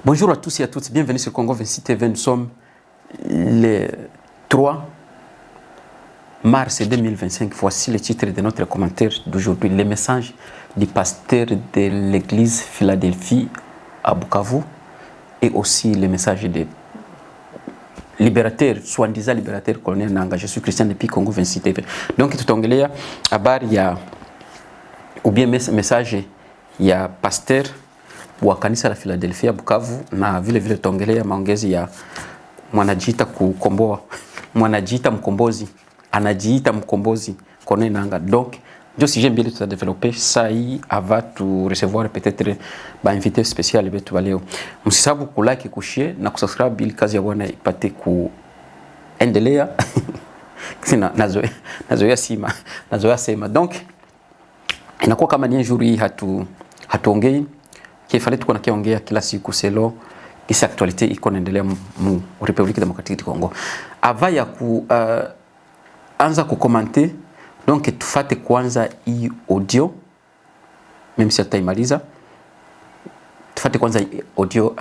Bonjour à tous et à toutes, bienvenue sur Congo 26 TV. Nous sommes le 3 mars 2025. Voici le titre de notre commentaire d'aujourd'hui. Les messages du pasteur de l'église Philadelphie à Bukavu et aussi les messages des libérateurs, soi-disant libérateurs, colonel Nanga. Je suis Christian depuis Congo 26 TV. Donc, tout anglais, à bar, il y a ou bien message, il y a pasteur wa kanisa la Philadelphia Bukavu na vile tuongelea maongezi ya mwanajiita kukomboa, mwanajiita mkombozi, anajiita mkombozi Colonel Nanga. Donc je si j'aime bien tout développer ça y avant de recevoir peut-être ba invité spécial betu baleo. Msisabu ku like, ku share na kusubscribe ili kazi ya bwana ipate kuendelea. Sina nazoea sema. Donc inakuwa kama ni jour hii hatuongei kifale tuko nakiongea kila siku selo kisa actualite iko naendelea mu Republique Democratique du Congo. Ava ya anza kukomante, donc tufate kwanza hii audio même si ataimaliza. Tufate kwanza hii audio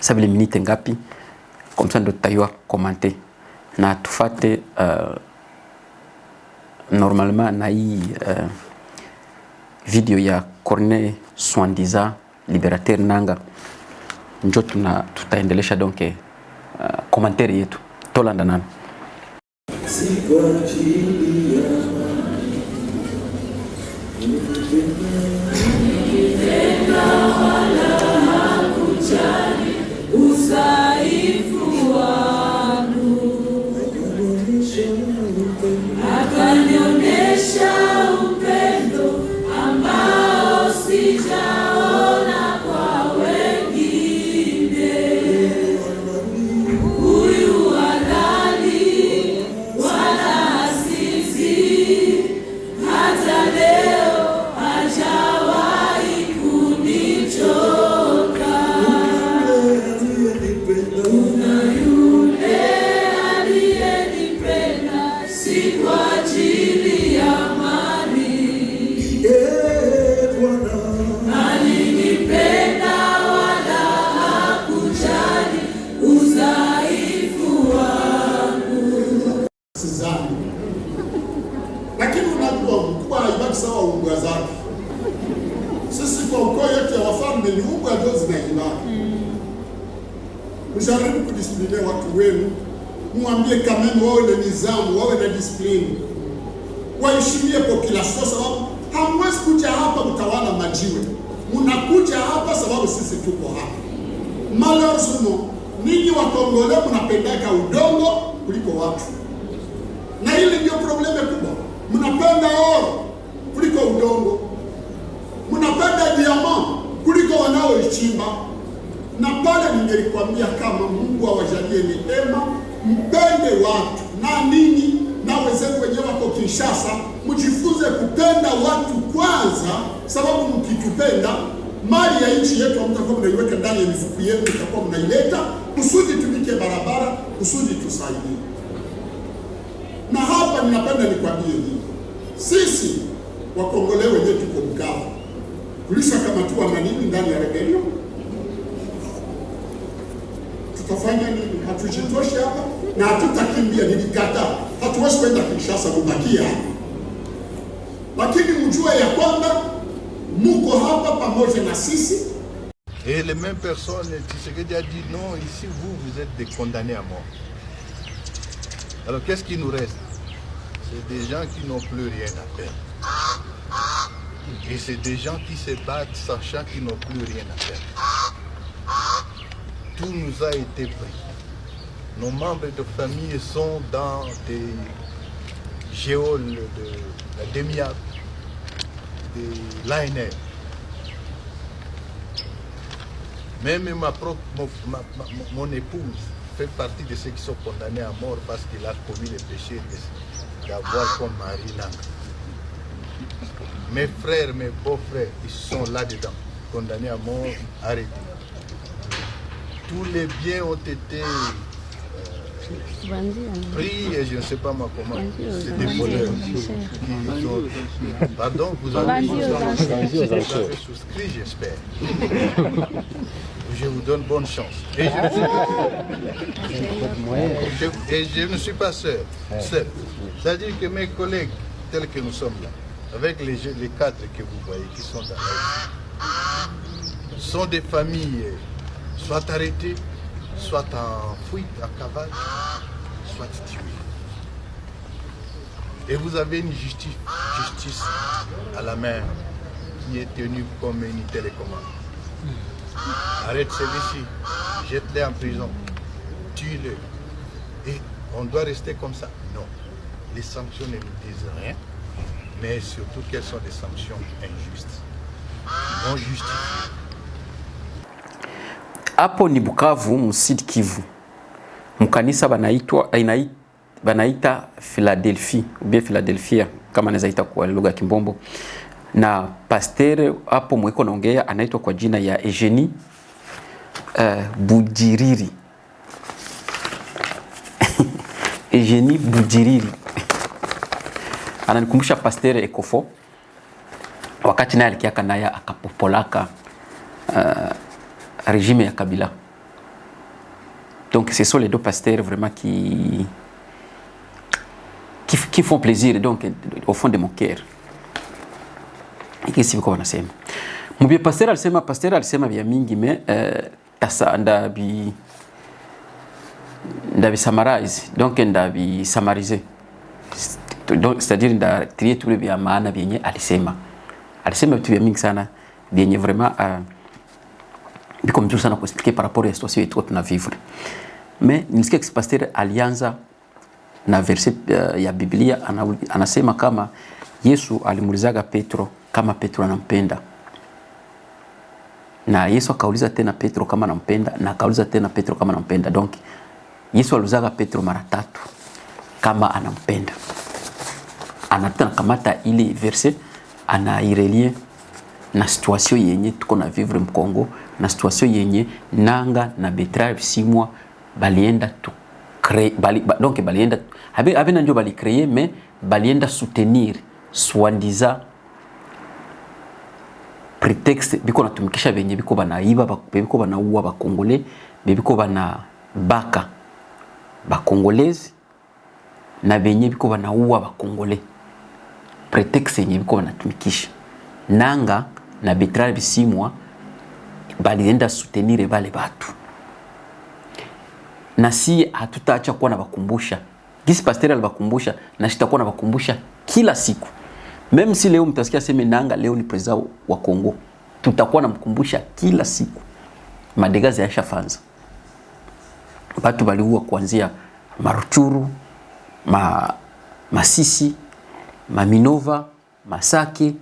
sabile minute ngapi comme ça ndo tutayua commenter na tufate normalement na hii video ya Corneille soi-disant libérateur Nanga njo tutaendelesha donc commentaire yetu tolanda nani. Mjaribu kudisipline watu wenu, muambie kama wawe na nizamu, wawe na discipline, waheshimie population, sababu hamwezi kuja hapa mtawala majiwe. Mnakuja hapa sababu sisi tuko hapa. Malheureusement, ninyi wa Kongole mnapendeka udongo kuliko watu. Na hili ndio probleme kubwa. Mnapenda oro kuliko udongo. Mnapenda diamant kuliko wanaoichimba. Na pale ningelikwambia kama Mungu awajalie neema, mpende watu. Na ninyi na wenzenu wenyewe wako Kinshasa, mjifunze kupenda watu kwanza, sababu mkitupenda mali ya nchi yetu mtakuwa mnaiweka ndani ya mifuko yenu, mtakuwa mnaileta kusudi tumike barabara, kusudi tusaidie. Na hapa ninapenda nikwambie hivi. Sisi Wakongole wenyewe tuko Bukavu. Tulishakamatiwa na nini ndani ya rebellion? Tutafanya nini? Hatujitoshi hapa na hatutakimbia, nilikataa. Hatuwezi kwenda Kinshasa kubakia hapa. Lakini mjue ya kwamba muko hapa pamoja na sisi. Et les mêmes personnes, Tshisekedi a dit non, ici vous êtes des condamnés à mort. Alors qu'est-ce qui nous reste? C'est des gens qui n'ont plus rien à faire. Et c'est des gens qui se battent sachant qu'ils n'ont plus rien à faire. Tout nous a été pris. Nos membres de famille sont dans des géoles de la DEMIAP, de l'ANR. Même mon épouse fait partie de ceux qui sont condamnés à mort parce qu'il a commis le péché d'avoir comme mari Nanga. Mes frères, mes beaux-frères, ils sont là-dedans, condamnés à mort, arrêtés. Tous les biens ont été pris et je ne sais pas moi comment. C'est des voleurs. Pardon, vous avez souscrit, j'espère. Je vous donne bonne chance. Et je ne suis pas seul. C'est-à-dire que mes collègues, tels que nous sommes là, avec les cadres que vous voyez qui sont dans la sont des familles soit arrêtées, soit en fuite, en cavale, soit tuées. Et vous avez une justice à la main qui est tenue comme une télécommande. Arrête celui-ci, jette-le en prison, tue-le. Et on doit rester comme ça? Non. Les sanctions ne nous disent rien, mais surtout quelles sont des sanctions injustes, non justifiées. Hapo ni Bukavu, Msidi Kivu. Mkanisa banaita Philadelphia, ubie Philadelphia kama nazaita kwa lugha ya Kimbombo. Na pasteur hapo mweko naongea anaitwa kwa jina ya Eugenie Bujiriri. Eugenie Bujiriri. Ananikumbusha pasteur Ekofo. Wakati naye alikiaka naye akapopolaka régime ya Kabila. Donc ce sont les deux pasteurs vraiment qui font plaisir donc au fond de mon cœur. Ikisi viko wanasema. Mbie pasteur alisema vya mingi mais tasa ndabi summarize donc ndabi summariser. Donc c'est-à-dire nda trier tous les vya maana vyenye alisema. Alisema vitu vya mingi sana vyenye vraiment biko mzuri sana kuexpliquer par rapport à la situation yetu tunavivre. Mais nilisikia que pasteur alianza na verset ya Biblia anasema kama Yesu alimuulizaga Petro kama Petro anampenda. Na Yesu akauliza tena Petro kama anampenda na akauliza tena Petro kama anampenda. Donc Yesu aliulizaga Petro mara 3 kama anampenda. Anataka kamata ile verset anairelie na situation yenye tuko na vivre mkongo, na situation yenye nanga na Betrave Simwa balienda tu créer donc balienda avec nanjo bali créer mais balienda soutenir soi-disant prétexte biko natumikisha benye biko banaiba biko banaua ba Congolais biko bana baka ba Congolais na benye biko banaua ba Congolais prétexte yenye biko banatumikisha nanga na Betrave Simwa balienda soutenir bale batu. Na si hatutaacha kuwa na bakumbusha. Gisi pasteur alibakumbusha na sitakuwa na bakumbusha kila siku. Même si leo mtasikia sema nanga leo ni president wa Kongo, tutakuwa na mkumbusha kila siku. Madegazi yashafanza. Batu baliua kuanzia Maruchuru, Masisi, Minova, Masake,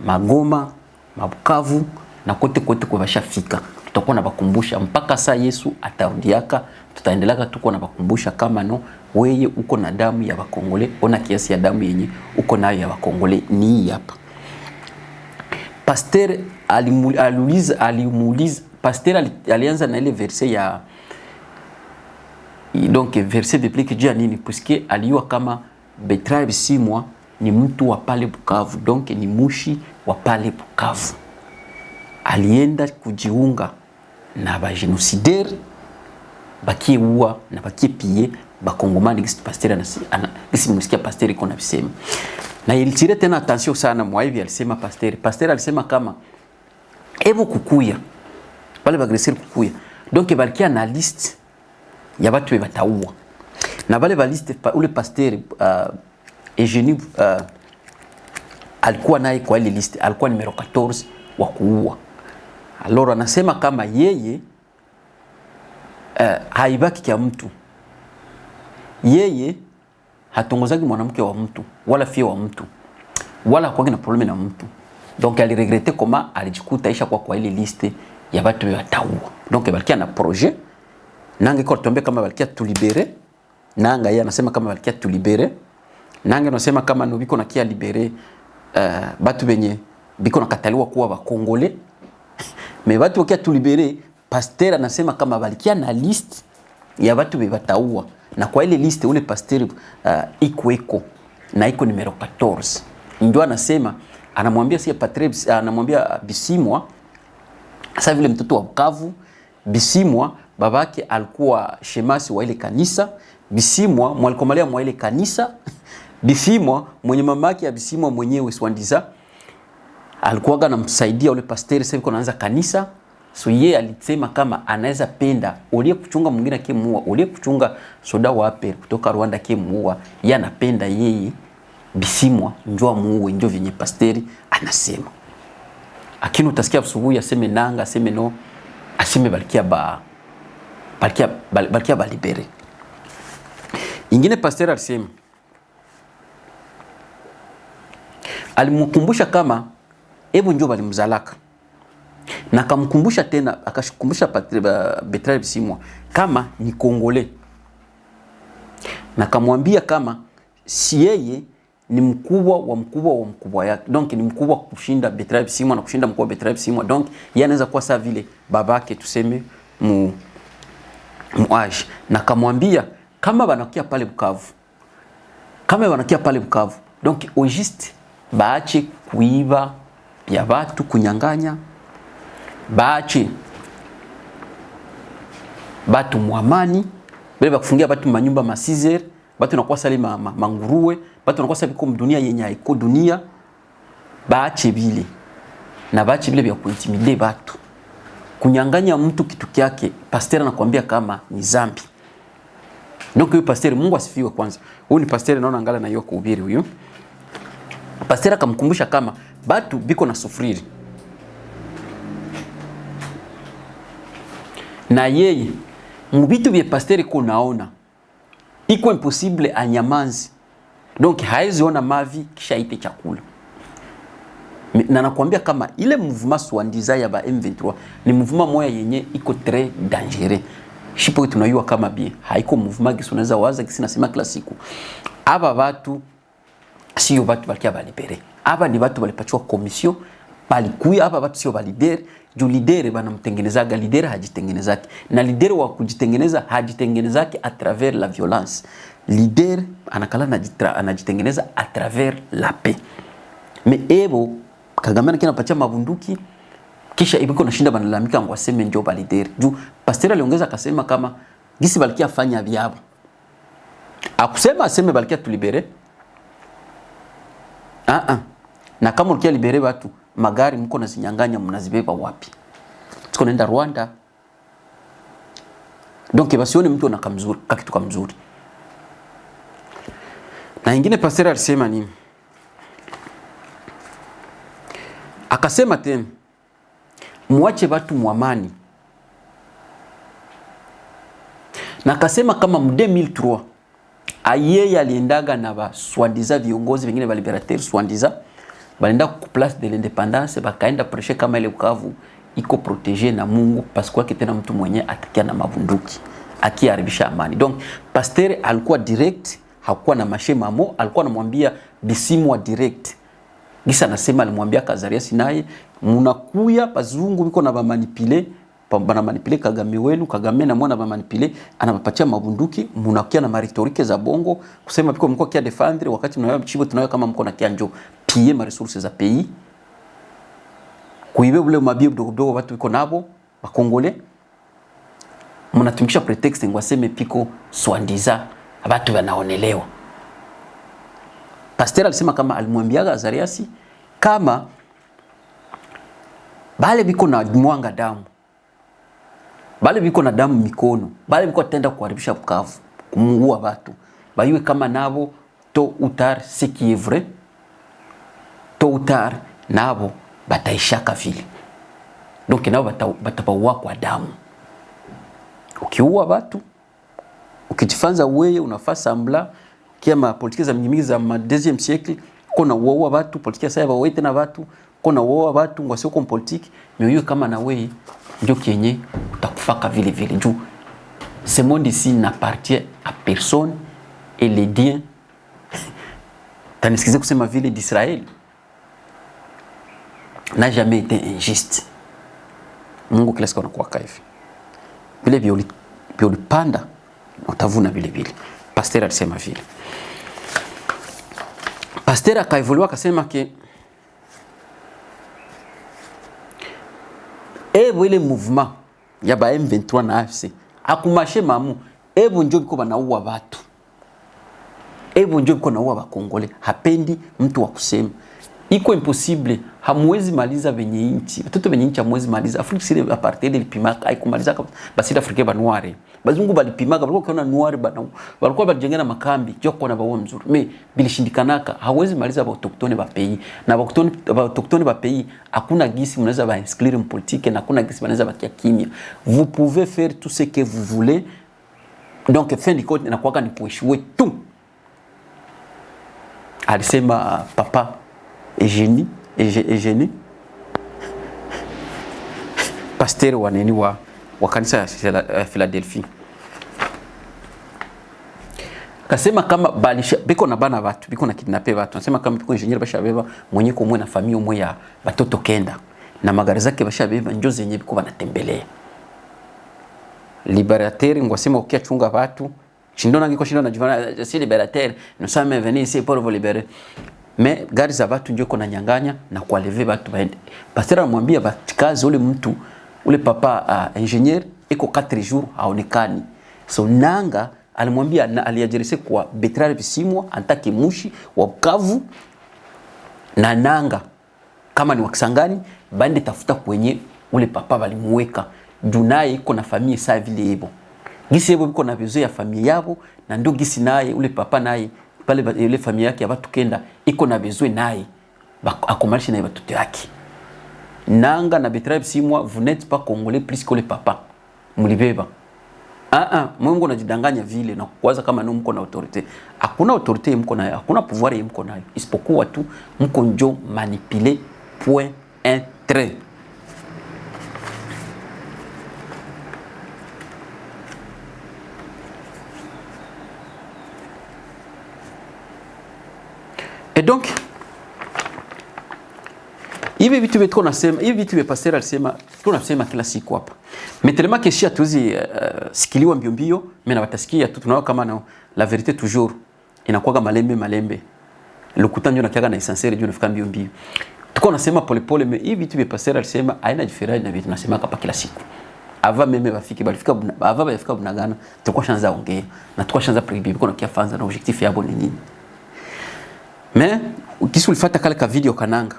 Magoma, Mabukavu na kote kwa bashafika. Tutakuwa na bakumbusha mpaka saa Yesu atarudiaka, tutaendelea tuko na bakumbusha kama no weye uko na damu ya Bakongole, ona kiasi ya damu yenye uko nayo ya Bakongole ni hapa. Pasteur alimuuliza pasteur alianza na ile verset ya donc verset biblique juu nini puisque aliwa kama Betrave Simwa ni mtu wa pale Bukavu, donc ni mushi wa pale Bukavu. Alienda kujiunga na ba genocidaire bakiua na bakipie bakongomani gisi pasteur gisi msikia pasteur iko na bisema. Na ilitire tena attention sana mwa hivi alisema pasteur alisema kama hebu kukuya pale bagresser kukuya. Donc balikia na liste ya batu bataua. Na bale ba liste ule pasteur Eugenie alikuwa naye kwa ile liste, alikuwa numero 14 wa kuua. Alors anasema kama yeye haibaki kia mtu. Yeye hatongozaki mwanamke wa mtu wala fie wa mtu wala kwa na problème na mtu. Donc elle regrette comment alijikuta isha kwa ile liste ya watu wataua. Donc balikia na projet nange kwa tombe kama balikia tulibere nanga yeye anasema kama balikia tulibere nange anasema kama no biko na kia libere batu benye biko na kataliwa kuwa ba Congolais. Mais batu kia tulibere pasteur anasema kama balikia na liste ya batu bataua na kwa ile liste ule pasteur iko na iko numero 14. Ndio anasema anamwambia si Patrice, anamwambia Bisimwa, sasa vile mtoto wa Bukavu. Bisimwa babake alikuwa shemasi wa ile kanisa, Bisimwa mwalikomalia mwa ile kanisa. Bisimwa mwenye mamake ya Bisimwa mwenyewe Swandiza alikuwa anamsaidia ule pasteur sasa yuko anaanza kanisa. So yeye alisema kama anaweza penda ulie kuchunga mwingine akimuua, ulie kuchunga soda wape kutoka Rwanda akimuua, yeye anapenda yeye Bisimwa njoo muue, njoo vyenye pasteur anasema. Akini utasikia asubuhi aseme nanga, aseme no, aseme balikia libere. Ingine pasteur alisema alimkumbusha kama hebu njoo balimzalaka, na akamkumbusha tena, akashukumbusha Bertrand Bisimwa kama ni Kongole, na akamwambia kama si yeye ni mkubwa yake, donc ni mkubwa kushinda Bertrand Bisimwa na kushinda mkubwa Bertrand Bisimwa, donc yeye anaweza kuwa sawa vile babake tuseme muaji. Na akamwambia kama wanakia pale Bukavu, donc au juste baache kuiba ya watu, kunyanganya, baache batu mwamani, bale bakufungia batu manyumba masizer, batu nakuwa sali manguruwe, batu nakuwa sali kwa dunia yenye haiko dunia, baache bile. Na baache bile bya kuintimide batu, kunyanganya mtu kitu kyake. Pasteur anakuambia kama ni zambi. Donc huyu pasteur, Mungu asifiwe kwanza. Huyu ni pasteur naona angala na hiyo kuhubiri huyu. Pasteur akamkumbusha kama batu biko na sufriri, na yeye mubitu bya pasteur ko naona iko impossible anyamanzi, donc haezi ona mavi kisha ite chakula. Na nakwambia kama ile mouvement Swandiza ya ba M23 ni mouvement moya yenye iko très dangereux. Shipo tunayua kama bien haiko mouvement gisi unaweza waza gisi nasema kila siku. Aba watu sio watu balikia balibere, aba ni watu balipachwa commission balikuya. Aba watu sio balidere, juu lidere banamtengenezaga, lidere hajitengenezaki, na lidere wa kujitengeneza hajitengenezaki a travers la violence. Lidere anakala anajitengeneza a travers la paix. Me ebo Kagame anakia napatia mabunduki kisha ibiko nashinda banalamika ngo aseme njoo balidere. Juu pasteur aliongeza akasema kama gisi balikia fanya vyabo, akusema aseme balikia tulibere. Na kama ulikia libere watu, magari mko na zinyanganya mnazibeba wapi? Tuko nenda Rwanda. Donc basione mtu na kamzuri, kakitu kamzuri. Na ingine pasteur alisema nini? Akasema tena muache watu muamani. Na akasema kama mu 2003 ayeye aliendaga na ba Swandiza, viongozi wengine ba liberateur Swandiza balenda ku place de l'indépendance, bakaenda prêcher kama ile Bukavu iko protégé na Mungu, parce que tena mtu mwenye atakia na mabunduki akiharibisha amani. Donc pasteur alikuwa direct, hakuwa na mashemamo, alikuwa anamwambia Bisimwa direct. Gisa anasema alimwambia Kazarias naye munakuya bazungu biko na bamanipule, bana manipule Kagame wenu, Kagame na mwana bamanipule, anabapatia mabunduki, munakia na maritorike za bongo kusema biko mko kia defendre, wakati mnayo mchibo tunayo kama mko na kia njo piller ma ressources za pays, kuibe bule mabio dogo watu biko nabo bakongole, mnatumikisha pretext ngo aseme piko Swandiza watu wanaonelewa. Pasteur alisema kama alimwambiaga Azariasi kama bale biko na mwanga damu, bale biko na damu mikono, bale biko tenda kuharibisha Bukavu, kumuua watu, baiwe kama nabo to utar ce qui est vrai, to utar nabo bataishaka vile. Donc nabo batabaua kwa damu. Ukiua watu, ukijifanza wewe unafasa mbla kiama politiki za mingi za ma deuxième siècle, kona uwa watu politiki sasa wawete na watu, kona uwa watu ngwasio kwa politiki, mioyo kama na wewe ndio kienye utakufaka vile vile. Juu ce monde ici n'appartient à personne et les biens tanisikize kusema vile d'Israël n'a jamais été injuste. Mungu kila siku anakuwa hivi. Vile vile panda utavuna vile vile. Pasteur alisema vile. Pasteur akaevolua akasema ke ile mouvement ya ba M23 na AFC akumashe mamu njo biko banaua watu. Njo biko naua ba Kongole. Hapendi mtu wa kusema. Iko impossible, hamwezi maliza venye inchi. Watoto venye inchi hamwezi maliza. Afrika sile apartheid ilipimaka haikumaliza basi Afrika ba noire. Bazungu balipimaka walikuwa kiona noire bana. Walikuwa bajengana makambi joko na bawo mzuri. Me bilishindikanaka hawezi maliza ba autochtone ba pays. Na ba autochtone ba pays hakuna gisi mnaweza ba inscrire politique na hakuna gisi mnaweza ba kimya. Vous pouvez faire tout ce que vous voulez. Donc fin du compte inakuwa ni kuéchouer tout. Alisema papa Eugenie pasteur waneni wa kanisa ya Philadelphia. Kasema kama balisha biko na bana watu, biko na kidnape watu. Nasema kama biko engineer bashabeba mwenye ko mwe na familia mwe ya batoto kenda na magari zake bashabeba njo zenye biko banatembelea. Liberateur ngwasema ukiachunga watu, shindona ngiko shindona jivana si liberateur, nous sommes venus ici pour vous libérer. Mais gari za watu ndio kuna nyanganya na kualeve watu baende. Pasteur anamwambia batikazi ule mtu ule papa engineer iko 4 jours haonekani. So Nanga alimwambia aliajerese kwa Bertrand Bisimwa antaki mushi wa Bukavu na Nanga kama ni wakisangani bande tafuta kwenye ule papa walimuweka. Dunaye iko na familia saa vile hebo. Gisi hebo iko na besoin ya familia yao na ndio gisi naye ule papa naye pale ile familia yake ya watu kenda iko na besoin naye akomalisha na watoto yake. Nanga na Bertrand Bisimwa vous n'êtes pas congolais plus que le papa. Mulibeba. Mungu unajidanganya vile na kuwaza kama no mko na autorite. Hakuna autorite mko nayo, hakuna pouvoir mko nayo. Isipokuwa tu mko njo manipuler point un trait. Et donc hivi vitu vyetu tunasema, hivi vitu vya pasteur alisema, tunasema kila siku hapa. Metelema keshia tuzi sikiliwa mbio mbio, mimi watasikia tu tunao kama na la vérité toujours inakuwa malembe. Lukutanjo na kiaga na essentiel juu nafika mbio mbio. Tuko nasema pole pole, mais hivi vitu vya pasteur alisema haina diference na vitu tunasema hapa kila siku. Ava meme bafiki balifika ava bafika bunagana, tukwa shanza ongea na tukwa shanza pribi biko na kiafanza na objectif yabo ni nini. Mais ukisi ulifata kale ka video kananga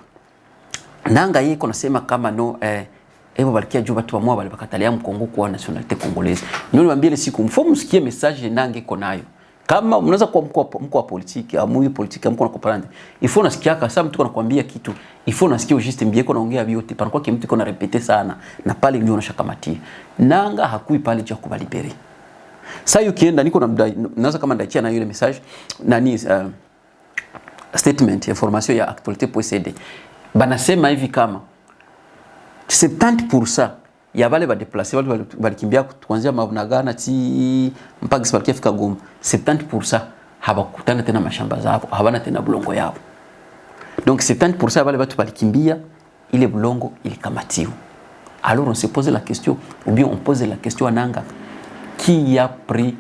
Nanga yiko nasema kama no ebo balikia juu watu wa mwa bali bakatalia mkongo kwa nationalité congolaise. Ndio niwaambie ile siku mfomu msikie message Nanga iko nayo. Kama mnaweza kuwa mko wa politiki au mwi politiki mko na comprendre. Ifo nasikia kasa mtu anakuambia kitu. Ifo nasikia juste mbie iko naongea vyote. Pana kwa mtu iko na repeter sana na pale ndio unashakamatia. Nanga hakui pale cha kubalibere. Sasa ukienda niko na naweza kama ndachia na ile message nani statement information ya actualité.cd. Banasema hivi kama 70% ya wale badeplace wale balikimbia kuanzia Mabunagana ti mpaka Sparkia fika Goma, 70% habakutana tena mashamba zao, habana tena bulongo yao. Donc 70% wale watu balikimbia, ile bulongo ilikamatiwa. Alors on se pose la question, ou bien on pose la question à Nanga, qui a pris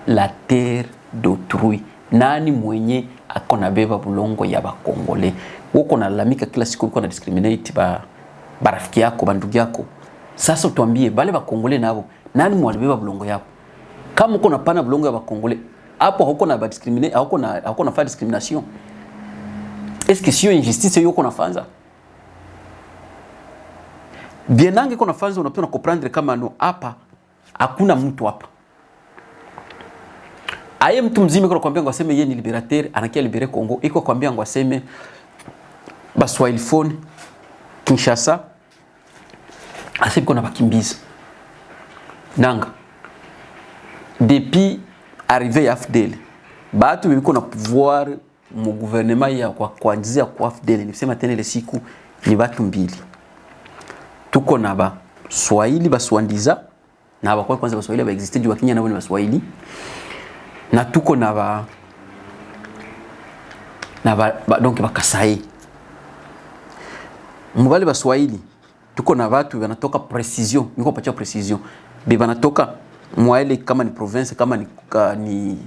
la terre d'autrui? Nani mwenye akona beba bulongo ya Bakongole? Uko nalamika kila siku uko na discriminate barafiki yako, bandugu yako. Sasa tuambie bale Bakongole nabo nani mwalibeba bulongo yako? Kama uko napana bulongo ya Bakongole, hapo huko na discriminate, huko na fa discrimination. Est-ce que sio injustice yuko nafanza? Bienange kuna fanza unapenda comprendre kama no hapa hakuna mtu hapa. Aye mtu mzima kwa kwambia ngwaseme yeye ni liberateur, anakia libere Kongo, iko kwambia ngwaseme Baswahili phone Kinshasa asibi kuna bakimbiza. Nanga depuis arrivé à FDL, batu biko na pouvoir mu gouvernement ya kwa kuanzia kwa FDL, nisema tena ile siku ni watu mbili. Tuko na ba Swahili baswandiza na ba kwa kwanza Baswahili ba existe juu Kenya nabo ni Baswahili. Na tuko na ba donc ba Kasai. Mbali Baswahili tuko na watu wanatoka precision, niko pacha precision. Be banatoka mwaele kama ni province kama ni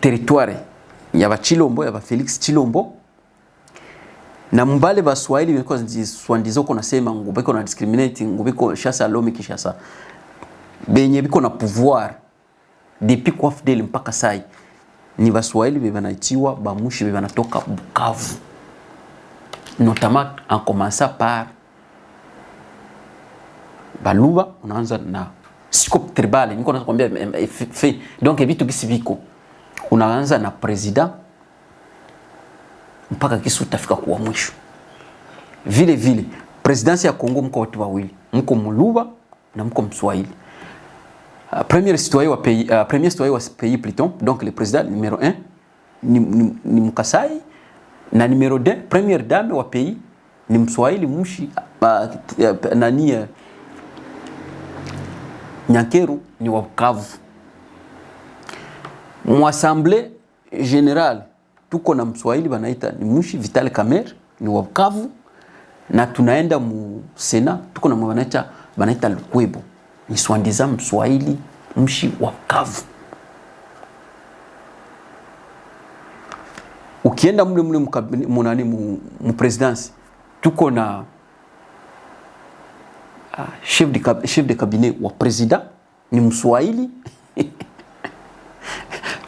territoire ya ba Chilombo ya ba Felix Chilombo na mbale ba Swahili biko swandizo ko nasema ngubeko na discriminating ngubeko shasa lomi kishasa benye biko na pouvoir depuis kwa fidel mpaka sai ni ba Swahili bebanaitiwa ba mushi bebanatoka Bukavu, notamment en commençant par Baluba, unaanza na scope tribal niko nakwambia donc vitu kisiviko unaanza na president mpaka kisu utafika kuwa mwisho. Vile vile presidency ya Kongo mko watu wawili, mko Muluba na mko Mswahili. Premier citoyen wa pays plutôt, donc le président numéro 1 ni Mkasai na numéro 2 première dame wa pays ni Mswahili mushi nani Nyankeru ni wa Bukavu. Mwassemblée générale tuko na Mswahili banaita ni mushi Vital Kamerhe ni wa Bukavu, na tunaenda mu Sena tuko na banaita Lukwebo ni swandiza Mswahili mshi wa Bukavu. Ukienda mule mu presidence tuko na chef de cabinet wa president ni Mswahili.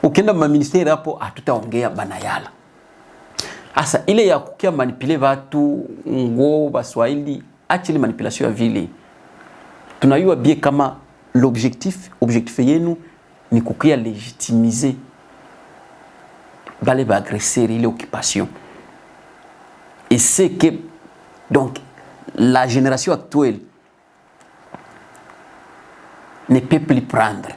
Ukienda ma ministeri hapo hatutaongea banayala. Asa ile ya kukia manipuler watu ngo Baswahili actually manipulation ya vile. Tunayua bien kama objectif yenu ni kukia légitimiser bale ba agresser ile occupation. Et c'est que donc la génération actuelle ne peut plus prendre.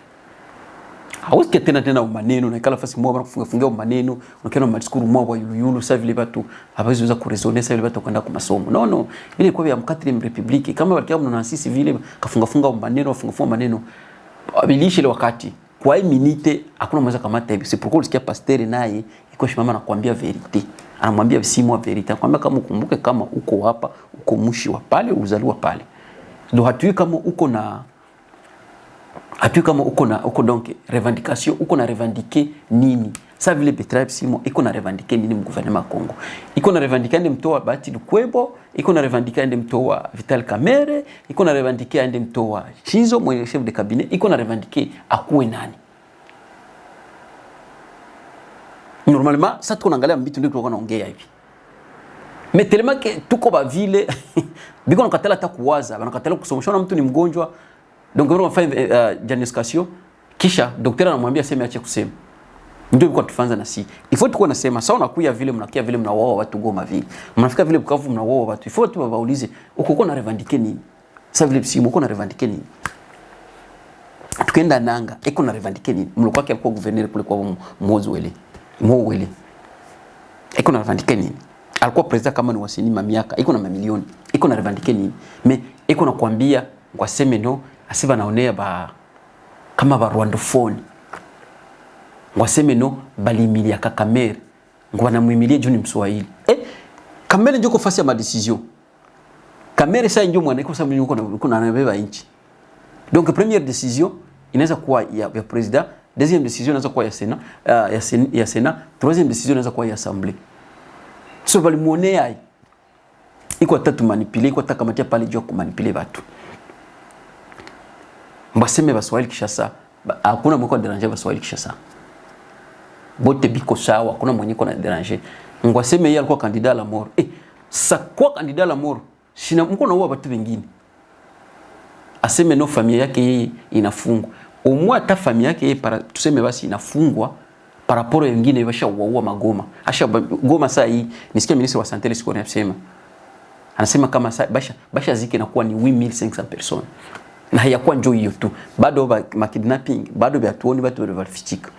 Hawezi tena maneno na kala fasi mwa kufunga maneno unakiona madiskuru mwa yulu sasa vile watu hawezi weza kuresonner sasa vile watu kwenda kwa masomo. No ile kwa ya 4e republique kama walikuwa mna sisi vile kafunga maneno wafunga maneno abilishe ile wakati kwa hii minute hakuna mweza kamata hivi. C'est pourquoi usikia pasteur naye iko shimama na kuambia verite, anamwambia simu wa verite, anakuambia kama ukumbuke kama uko hapa uko mushi wa pale uzaliwa pale. Ndio hatui kama uko na uko donc revendication uko na revendiquer nini. Sa vile Betrabe Simon iko na revendiquer nini mu gouvernement Congo. Iko na revendiquer ende mtoa Bahati Lukwebo, iko na revendiquer ende mtoa Vital Kamerhe, iko na revendiquer ende mtoa Chizo mwenye chef de cabinet, iko na revendiquer akuwe nani. Normalement ça tuko naangalia mbitu ndio tuko naongea hivi. Mais tellement que tuko ba vile biko nakatala hata kuwaza, banakatala kusomesha na mtu ni mgonjwa. Donc on fait diagnostication kisha daktari anamwambia sema ache kusema. Ndio biko tufanza na si. Il faut tuko nasema sawa nakuya vile mnakia vile mnawaoa watu Goma vile. Mnafika vile Bukavu mnawaoa watu. Il faut tu waulize uko na revendiquer nini? Sasa vile simu uko na revendiquer nini? Tukenda nanga iko na revendiquer nini? Mlikuwa kwa gouverneur kule kwa Mwele. Iko na revendiquer nini? Alikuwa president kama ni wasini miaka iko na mamilioni. Iko na revendiquer nini? Mais iko na kuambia kwa semeno asiba naonea ba kama ba Rwandophone. Waseme no balimilia Kamerhe. Ngwana muimilie juu ni Mswahili. Kamerhe njoo kufasi ya ma decision. Kamerhe sasa njoo mwana iko sababu yuko na anabeba nchi. Donc première décision inaweza kuwa ya president, deuxième décision inaweza kuwa ya Sénat, troisième décision inaweza kuwa ya Assemblée. So balimuonea iko tatu manipuler, iko takamatia pale juu kumanipuler watu. Mbaseme Baswahili Kishasa, hakuna mwenye kwa déranger Baswahili Kishasa. Bote biko sawa, hakuna mwenye kwa déranger. Ngwaseme yeye alikuwa candidat à la mort. Sa kwa candidat à la mort, sina mko na uwa watu wengine. Aseme no familia yake yeye inafungwa. Umwa hata familia yake yeye tuseme basi inafungwa par rapport ya wengine basha uwa magoma. Asha Goma saa hii nisikia ministre wa santé siku anasema. Anasema kama basha ziki inakuwa ni 8500 personnes. Na hayakuwa njoo hiyo tu. Bado ba kidnapping, bado ba tuoni watu walifichika.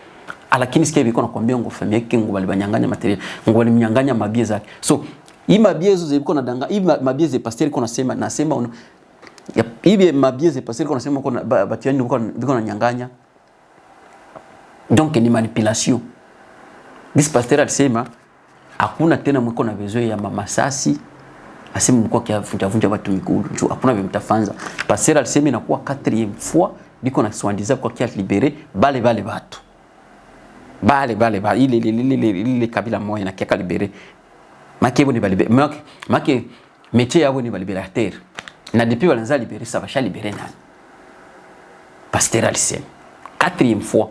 Lakini sikia biko nakwambia ngo familia yake ngo balibanyanganya material, ngo balimnyanganya mabie zake. So, hii mabie hizo zilikuwa na danga, hii mabie ze pasteur iko nasema hivi mabie ze pasteur iko nasema kuna batiani biko na nyanganya. Donc ni manipulation. This pasteur alisema hakuna tena mwiko na besoin ya mamasasi asema mlikuwa kiavunja watu miguu juu hakuna vile mtafanza. Pasteur alisema inakuwa 4e fois biko na swandiza kwa kia libere bale watu bale ile kabila moja na kia libere make bo ni bale make métier yabo ni libérateur na depuis walanza libere ça va cha libérer nani. Pasteur alisema 4e fois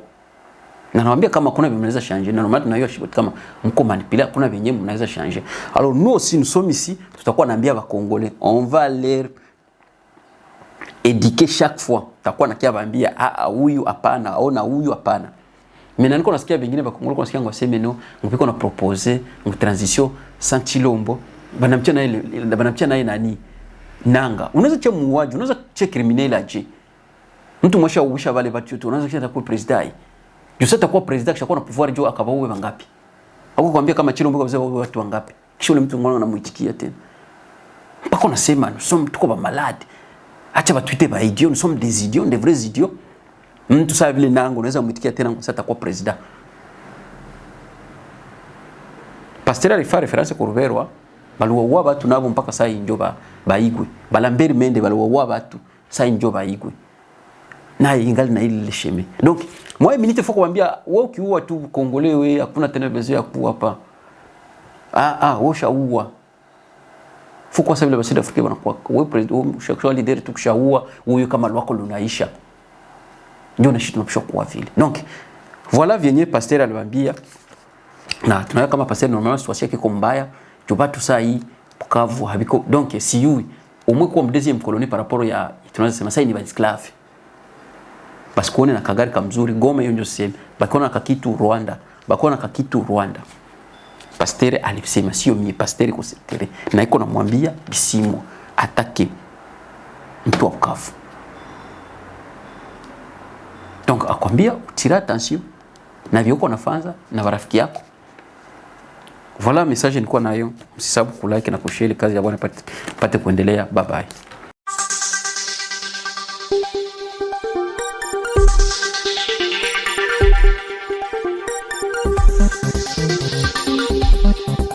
na nawaambia kama kuna vile mnaweza changer na normalement tunaiyo shibot kama mko manipuler kuna venye mnaweza changer. Alors nous aussi nous sommes ici tutakuwa naambia ba Congolais on va leur éduquer chaque fois. Tutakuwa nakia baambia huyu hapana aona huyu hapana. Mimi niko nasikia vingine ba Congolais nasikia ngwaseme no ngupiko na proposer une transition sans Chilombo banamtia na nani nanga. Unaweza cha muuaji, unaweza cha criminel aje. Mtu mwasha uwisha wale watu unaweza kisha atakuwa president. Jusata kwa president kisha kwa na pouvoir jo akabawe wangapi? Au kwambia kama Chilombo kabisa watu wangapi? Kisha ule mtu ngona anamuitikia tena. Mpaka unasema tuko ba malade. Acha batwite ba idiot, nous sommes des idiots, des vrais idiots. Mtu sasa vile nango unaweza muitikia tena sasa atakuwa president. Pasteur alifanya reference kwa Ruberwa, baluwa watu nabo mpaka sasa injo baigwe. Balamberi mende baluwa watu sasa injo baigwe. Na ingali na ile sheme. Donc moi minute faut kuambia wewe ukiua tu Congolais wewe hakuna tena besoin ya kuua hapa. Wewe shaua. Faut kwa sababu basi Afrika wanakuwa wewe president wewe leader tu kushaua wewe kama lwako lunaisha. Ndio na shit tunapaswa kuwa vile. Donc voilà vyenye pasteur aliwaambia na tunaona kama pasteur normalement situation yake mbaya tupatu saa hii Bukavu habiko donc si yui umwe kwa deuxième colonie par rapport ya tunaweza sema sasa ni ba esclave. Parce qu'on est na kagari kamzuri Goma hiyo ndio sema bakona kakitu Rwanda. Pasteur alisema sio mimi pasteur ko setere na iko namwambia Bisimwa atake mtu wa Bukavu. Donc akwambia tira attention na vyoko nafanza na barafiki yako. Voilà message nilikuwa nayo, msisahau kulike na kushare kazi ya bwana pate kuendelea. Bye bye.